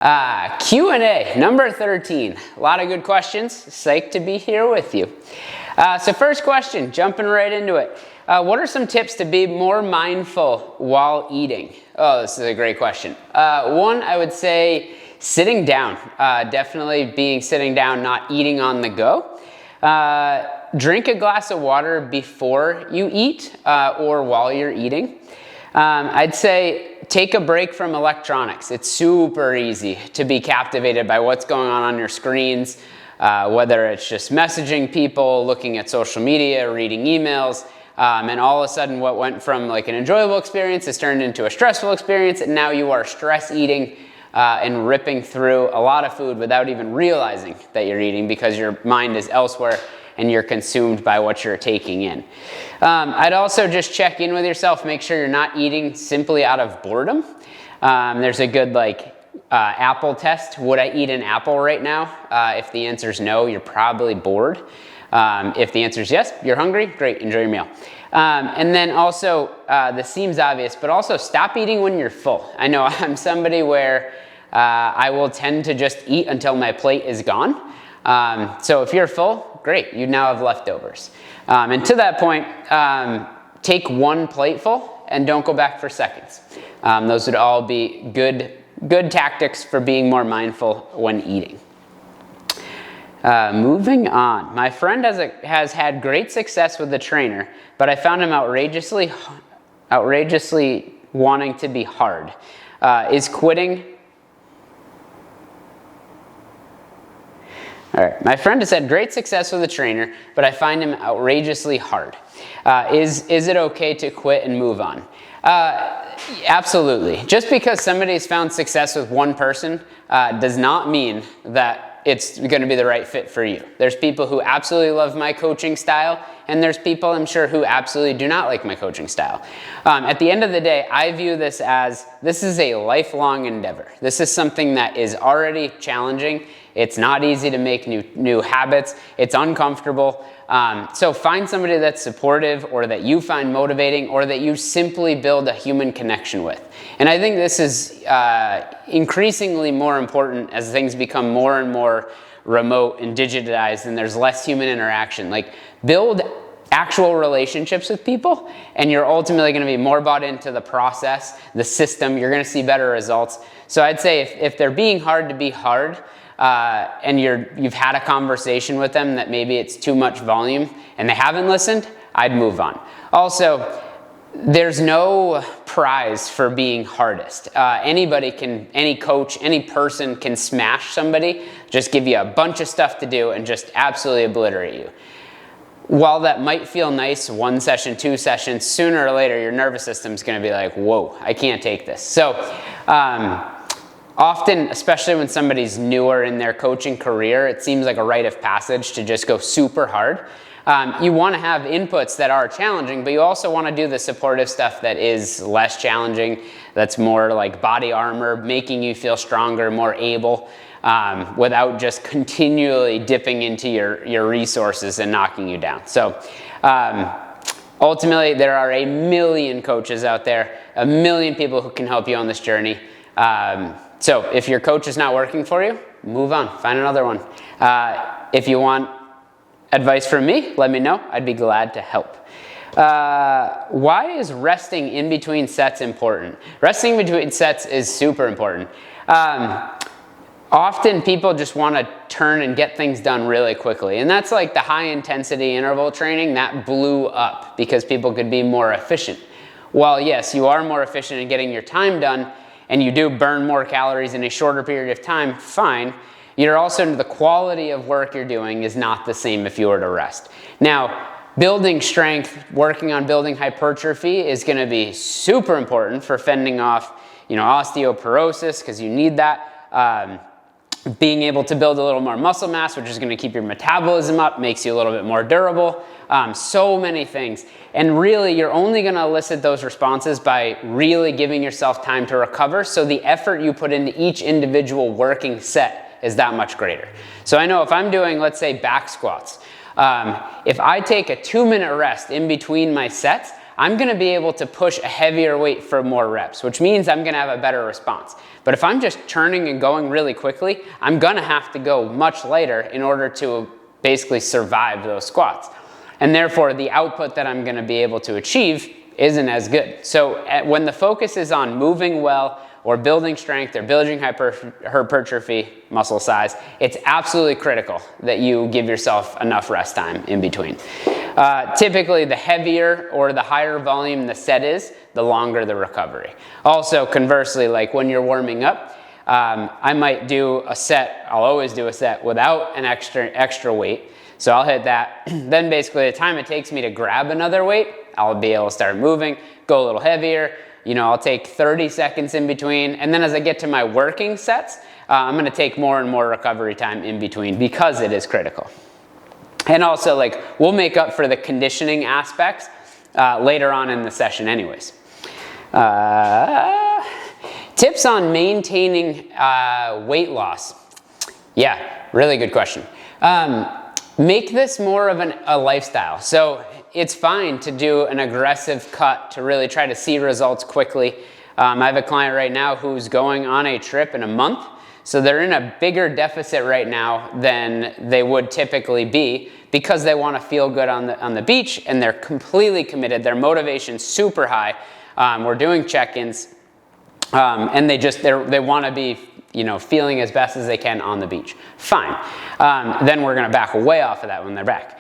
Q&A number 13. A lot of good questions. Psyched to be here with you. So first question, jumping right into it. What are some tips to be more mindful while eating? Oh, this is a great question. One, I would say sitting down. Definitely sitting down, not eating on the go. Drink a glass of water before you eat or while you're eating. I'd say take a break from electronics. It's super easy to be captivated by what's going on your screens, whether it's just messaging people, looking at social media, reading emails, and all of a sudden what went from like an enjoyable experience has turned into a stressful experience, and now you are stress eating and ripping through a lot of food without even realizing that you're eating because your mind is elsewhere and you're consumed by what you're taking in. I'd also just check in with yourself, make sure you're not eating simply out of boredom. There's a good apple test. Would I eat an apple right now? If the answer is no, you're probably bored. If the answer is yes, you're hungry, great, enjoy your meal. And then also, this seems obvious, but also stop eating when you're full. I know I'm somebody where I will tend to just eat until my plate is gone. So if you're full, great, you now have leftovers. And to that point, take one plateful and don't go back for seconds. Those would all be good tactics for being more mindful when eating. Moving on. My friend has had great success with the trainer, but I found him outrageously wanting to be hard. Is quitting... All right, my friend has had great success with a trainer, but I find him outrageously hard. Is it okay to quit and move on? Absolutely. Just because somebody has found success with one person does not mean that it's going to be the right fit for you. There's people who absolutely love my coaching style, and there's people, I'm sure, who absolutely do not like my coaching style. At the end of the day, I view this is a lifelong endeavor. This is something that is already challenging. It's not easy to make new habits. It's uncomfortable. So find somebody that's supportive or that you find motivating or that you simply build a human connection with. And I think this is increasingly more important as things become more and more remote and digitized and there's less human interaction. Build actual relationships with people, and you're ultimately going to be more bought into the process, the system. You're going to see better results. So I'd say if they're being hard to be hard, and you've had a conversation with them that maybe it's too much volume and they haven't listened, I'd move on. Also, there's no prize for being hardest. Any coach, any person can smash somebody, just give you a bunch of stuff to do and just absolutely obliterate you. While that might feel nice, 1 session, 2 sessions, sooner or later your nervous system's going to be like, whoa, I can't take this. So often, especially when somebody's newer in their coaching career, it seems like a rite of passage to just go super hard. You want to have inputs that are challenging, but you also want to do the supportive stuff that is less challenging, that's more like body armor, making you feel stronger, more able, without just continually dipping into your resources and knocking you down. So ultimately, there are a million coaches out there, a million people who can help you on this journey. So if your coach is not working for you, move on, find another one. If you want advice from me, let me know. I'd be glad to help. Why is resting in between sets important? Resting in between sets is super important. Often people just want to turn and get things done really quickly. And that's like the high intensity interval training that blew up because people could be more efficient. While yes, you are more efficient in getting your time done, and you do burn more calories in a shorter period of time, fine. You're also, the quality of work you're doing is not the same if you were to rest. Now, building strength, working on building hypertrophy is going to be super important for fending off, osteoporosis, because you need that. Being able to build a little more muscle mass, which is going to keep your metabolism up, makes you a little bit more durable. So many things. And really, you're only going to elicit those responses by really giving yourself time to recover. So the effort you put into each individual working set is that much greater. So I know if I'm doing, let's say, back squats, if I take a 2-minute rest in between my sets, I'm gonna be able to push a heavier weight for more reps, which means I'm gonna have a better response. But if I'm just turning and going really quickly, I'm gonna have to go much lighter in order to basically survive those squats. And therefore, the output that I'm gonna be able to achieve isn't as good. So when the focus is on moving well, or building strength, or building hypertrophy, muscle size, it's absolutely critical that you give yourself enough rest time in between. Typically, the heavier or the higher volume the set is, the longer the recovery. Also, conversely, like when you're warming up, I might do a set, I'll always do a set without an extra weight. So I'll hit that. Then basically the time it takes me to grab another weight, I'll be able to start moving, go a little heavier. You know, I'll take 30 seconds in between. And then as I get to my working sets, I'm gonna take more and more recovery time in between because it is critical. And also, like, we'll make up for the conditioning aspects later on in the session anyways. Tips on maintaining weight loss. Yeah, really good question. Make this more of a lifestyle. So it's fine to do an aggressive cut to really try to see results quickly. I have a client right now who's going on a trip in a month. So they're in a bigger deficit right now than they would typically be because they want to feel good on the beach, and they're completely committed. Their motivation's super high. We're doing check-ins, and they want to be, you know, feeling as best as they can on the beach. Fine. Then we're going to back way off of that when they're back.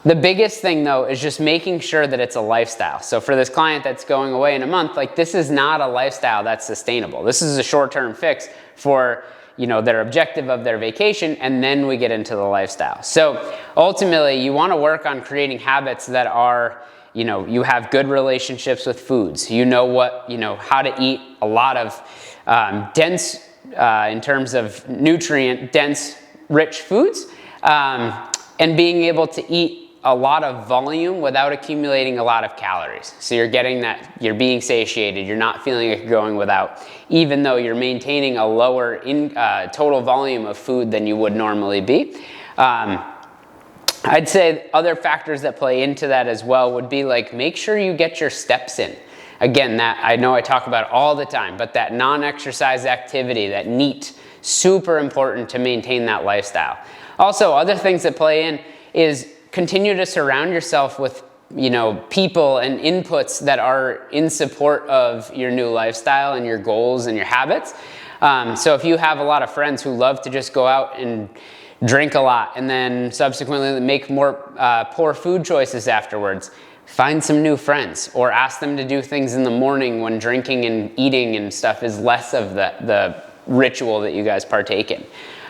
The biggest thing though is just making sure that it's a lifestyle. So for this client that's going away in a month, like, this is not a lifestyle that's sustainable. This is a short-term fix for, you know, their objective of their vacation, and then we get into the lifestyle. So ultimately, you want to work on creating habits that are, you know, you have good relationships with foods. You know how to eat a lot of dense, in terms of nutrient dense, rich foods, and being able to eat a lot of volume without accumulating a lot of calories. So you're getting that, you're being satiated, you're not feeling like you're going without, even though you're maintaining a lower total volume of food than you would normally be. I'd say other factors that play into that as well would be, like, make sure you get your steps in. Again, that I know I talk about all the time, but that non-exercise activity, that NEAT, super important to maintain that lifestyle. Also, other things that play in is continue to surround yourself with, you know, people and inputs that are in support of your new lifestyle and your goals and your habits. So if you have a lot of friends who love to just go out and drink a lot and then subsequently make more poor food choices afterwards, find some new friends, or ask them to do things in the morning when drinking and eating and stuff is less of the ritual that you guys partake in.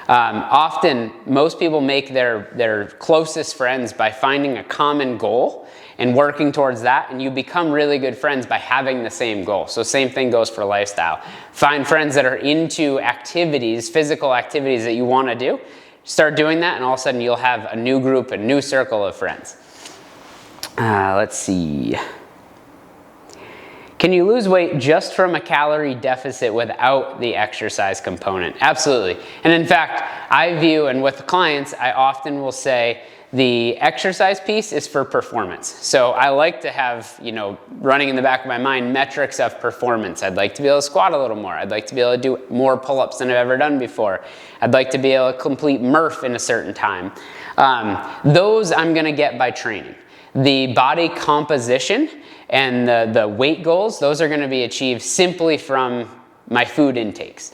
Often, most people make their closest friends by finding a common goal and working towards that, and you become really good friends by having the same goal. So same thing goes for lifestyle. Find friends that are into activities, physical activities that you want to do. Start doing that, and all of a sudden you'll have a new group, a new circle of friends. Let's see. Can you lose weight just from a calorie deficit without the exercise component? Absolutely. And in fact, I view, and with clients, I often will say the exercise piece is for performance. So I like to have, you know, running in the back of my mind, metrics of performance. I'd like to be able to squat a little more. I'd like to be able to do more pull-ups than I've ever done before. I'd like to be able to complete Murph in a certain time. Those I'm gonna get by training. The body composition and the weight goals, those are going to be achieved simply from my food intakes.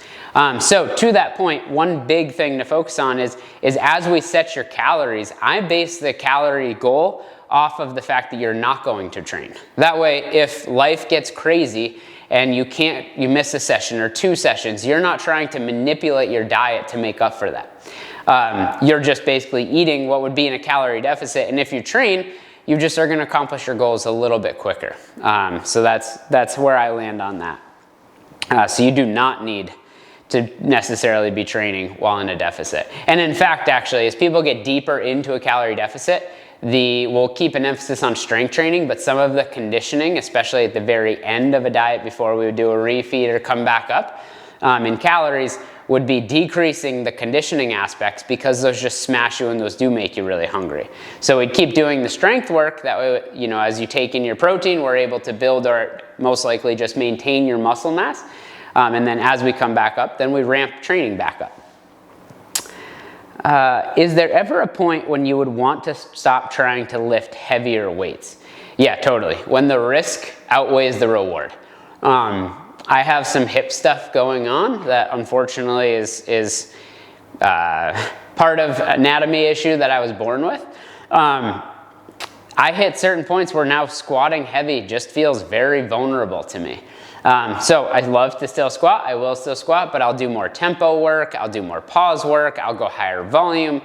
So to that point, one big thing to focus on is as we set your calories, I base the calorie goal off of the fact that you're not going to train. That way, if life gets crazy and you miss a session or 2 sessions, you're not trying to manipulate your diet to make up for that. You're just basically eating what would be in a calorie deficit, and if you train, you just are going to accomplish your goals a little bit quicker. So that's where I land on that. So you do not need to necessarily be training while in a deficit. And in fact, actually, as people get deeper into a calorie deficit, we'll keep an emphasis on strength training, but some of the conditioning, especially at the very end of a diet before we would do a refeed or come back up in calories, would be decreasing the conditioning aspects, because those just smash you and those do make you really hungry. So we'd keep doing the strength work. That way, you know, as you take in your protein, we're able to build or most likely just maintain your muscle mass. And then as we come back up, then we ramp training back up. Is there ever a point when you would want to stop trying to lift heavier weights? Yeah, totally. When the risk outweighs the reward. I have some hip stuff going on that unfortunately is part of anatomy issue that I was born with. I hit certain points where now squatting heavy just feels very vulnerable to me. So I love to still squat. I will still squat, but I'll do more tempo work. I'll do more pause work. I'll go higher volume.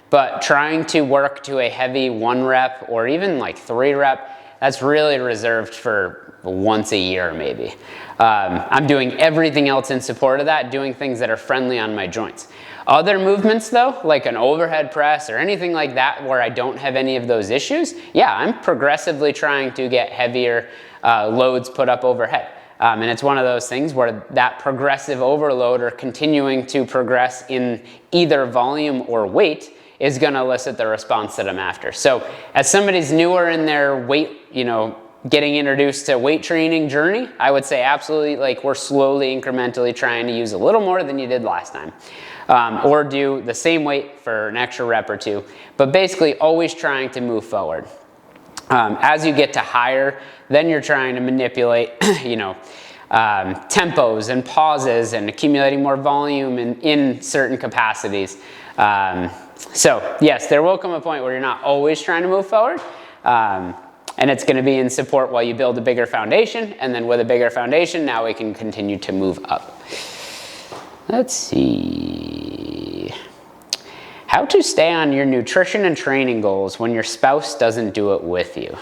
But trying to work to a heavy 1 rep or even like 3 rep, that's really reserved for once a year maybe. I'm doing everything else in support of that, doing things that are friendly on my joints. Other movements though, like an overhead press or anything like that where I don't have any of those issues, yeah, I'm progressively trying to get heavier loads put up overhead. And it's one of those things where that progressive overload or continuing to progress in either volume or weight is going to elicit the response that I'm after. So as somebody's newer in their weight, you know, getting introduced to weight training journey, I would say absolutely, like, we're slowly incrementally trying to use a little more than you did last time. Or do the same weight for an extra rep or two, but basically always trying to move forward. As you get to higher, then you're trying to manipulate, you know, tempos and pauses and accumulating more volume in certain capacities. So yes, there will come a point where you're not always trying to move forward. And it's going to be in support while you build a bigger foundation. And then with a bigger foundation, now we can continue to move up. Let's see. How to stay on your nutrition and training goals when your spouse doesn't do it with you?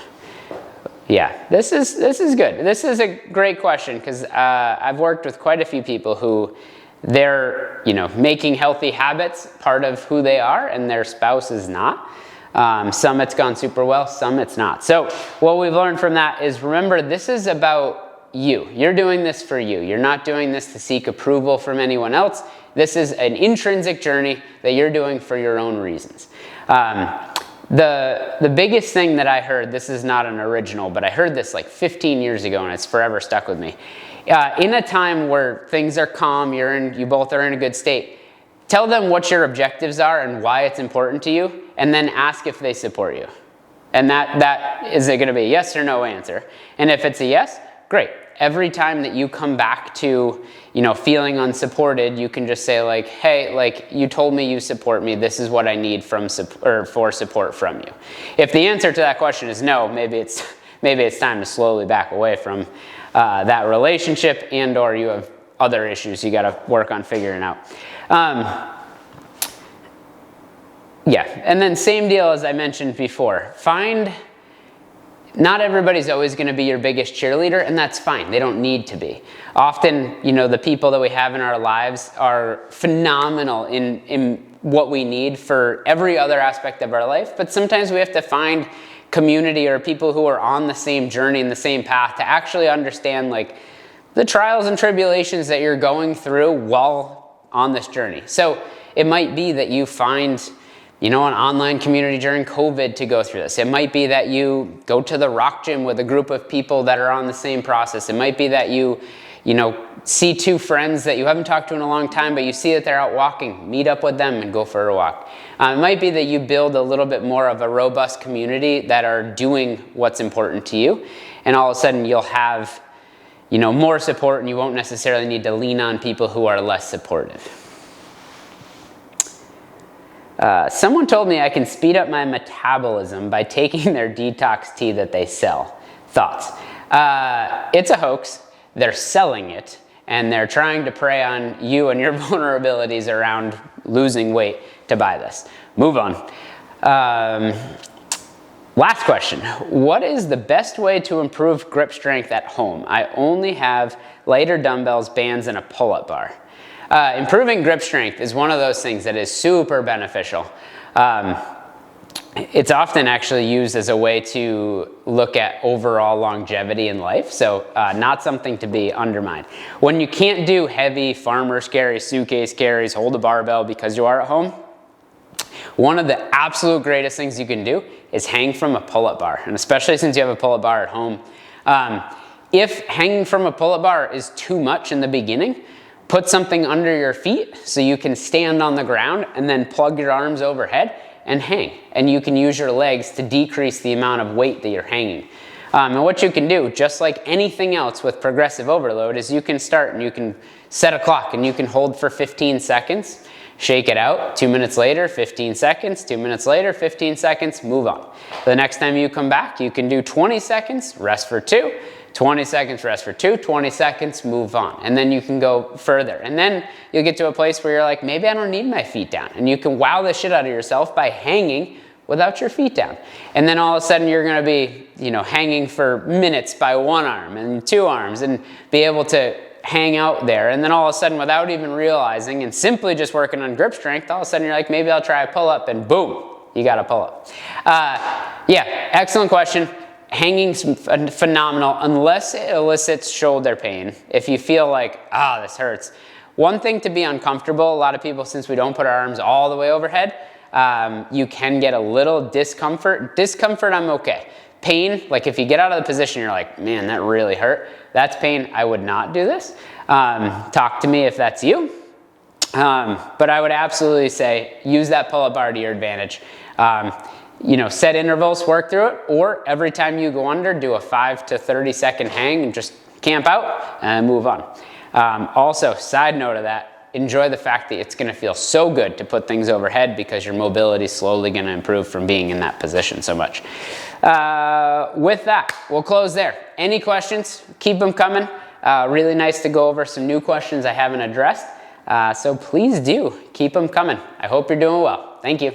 Yeah, this is good. This is a great question, because I've worked with quite a few people who they're, you know, making healthy habits part of who they are, and their spouse is not. Some it's gone super well, some it's not. So what we've learned from that is, remember, this is about you. You're doing this for you. You're not doing this to seek approval from anyone else. This is an intrinsic journey that you're doing for your own reasons. The biggest thing that I heard, this is not an original, but I heard this like 15 years ago and it's forever stuck with me. In a time where things are calm, you both are in a good state, tell them what your objectives are and why it's important to you, and then ask if they support you. And that is going to be a yes or no answer. And if it's a yes, great. Every time that you come back to, you know, feeling unsupported, you can just say like, hey, like, you told me you support me. This is what I need for support from you. If the answer to that question is no, maybe it's time to slowly back away from that relationship, and or you have other issues you got to work on figuring out. Yeah, and then same deal as I mentioned before. Not everybody's always going to be your biggest cheerleader, and that's fine. They don't need to be. Often, you know, the people that we have in our lives are phenomenal in what we need for every other aspect of our life, but sometimes we have to find community or people who are on the same journey and the same path to actually understand, like, the trials and tribulations that you're going through while on this journey. So it might be that you find, you know, an online community during COVID to go through this. It might be that you go to the rock gym with a group of people that are on the same process. It might be that you know, see two friends that you haven't talked to in a long time, but you see that they're out walking. Meet up with them and go for a walk. It might be that you build a little bit more of a robust community that are doing what's important to you, and all of a sudden you'll have, you know, more support, and you won't necessarily need to lean on people who are less supportive. Someone told me I can speed up my metabolism by taking their detox tea that they sell. Thoughts? It's a hoax. They're selling it, and they're trying to prey on you and your vulnerabilities around losing weight to buy this. Move on. Last question. What is the best way to improve grip strength at home? I only have lighter dumbbells, bands, and a pull-up bar. Improving grip strength is one of those things that is super beneficial. it's often actually used as a way to look at overall longevity in life, so not something to be undermined. When you can't do heavy farmer's carries, suitcase carries, hold a barbell because you are at home, one of the absolute greatest things you can do is hang from a pull-up bar, and especially since you have a pull-up bar at home. If hanging from a pull-up bar is too much in the beginning, put something under your feet so you can stand on the ground and then plug your arms overhead and hang. And you can use your legs to decrease the amount of weight that you're hanging. And what you can do, just like anything else with progressive overload, is you can start and you can set a clock and you can hold for 15 seconds, shake it out, 2 minutes later, 15 seconds, 2 minutes later, 15 seconds, move on. The next time you come back, you can do 20 seconds, rest for 2, 20 seconds, rest for 2, 20 seconds, move on. And then you can go further. And then you'll get to a place where you're like, maybe I don't need my feet down. And you can wow the shit out of yourself by hanging without your feet down. And then all of a sudden you're gonna be, hanging for minutes by one arm and 2 arms and be able to hang out there. And then all of a sudden, without even realizing and simply just working on grip strength, all of a sudden you're like, maybe I'll try a pull-up, and boom, you got a pull-up. Yeah, excellent question. Hanging's phenomenal unless it elicits shoulder pain. If you feel like, this hurts. One thing to be uncomfortable, a lot of people, since we don't put our arms all the way overhead, you can get a little discomfort. Discomfort, I'm okay. Pain, like if you get out of the position, you're like, man, that really hurt. That's pain. I would not do this. Talk to me if that's you. But I would absolutely say use that pull-up bar to your advantage. Set intervals, work through it, or every time you go under, do a 5 to 30 second hang and just camp out and move on. Also, side note of that, enjoy the fact that it's gonna feel so good to put things overhead because your mobility is slowly gonna improve from being in that position so much. With that, we'll close there. Any questions? Keep them coming. Really nice to go over some new questions I haven't addressed. So please do keep them coming. I hope you're doing well. Thank you.